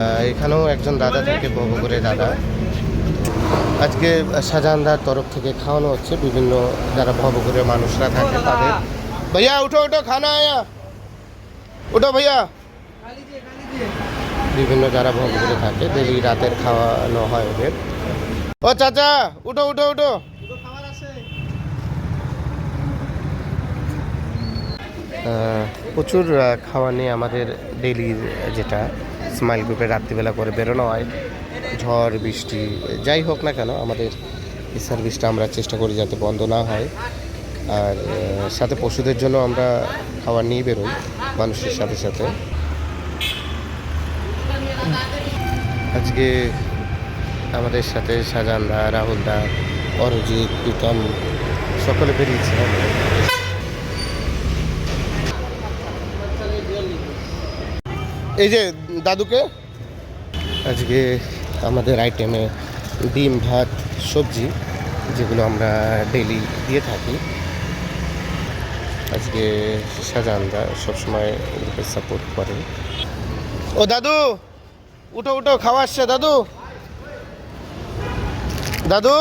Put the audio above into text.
এখানেও একজন দাদা থাকে, ভবঘুরে দাদা। আজকে শাহজাহানদার তরফ থেকে খাওয়ানো হচ্ছে বিভিন্ন যারা ভবঘুরে মানুষরা থাকে তাদের। ভাইয়া উঠো উঠো, খানা আয়া, উঠো ভাইয়া। বিভিন্ন যারা ভবঘুরে থাকে ডেলি রাতের খাওয়ানো হয় ওদের। ও চাচা উঠো উঠো উঠো। প্রচুর খাওয়া নিয়ে আমাদের ডেইলির যেটা স্মাইল গ্রুপে রাত্রিবেলা করে বেরোনো হয়। ঝড় বৃষ্টি যাই হোক না কেন, আমাদের এই সার্ভিসটা আমরা চেষ্টা করি যাতে বন্ধ না হয়। আর সাথে পশুদের জন্য আমরা খাবার নিয়ে বেরোই মানুষের সাথে সাথে। আজকে আমাদের সাথে শাহজাহান দা, রাহুল দা, অরিজিৎ, প্রীতম সকলে বেরিয়েছিলাম। এই যে দাদুকে আজকে আমাদের আইটেমে ডিম, ভাত, সবজি যেগুলো আমরা ডেইলি দিয়ে থাকি। আজকে শাহজাহানরা সবসময় গ্রুপে সাপোর্ট করে। ও দাদু উঠো উঠো, খাওয়া আসছে দাদু, দাদু।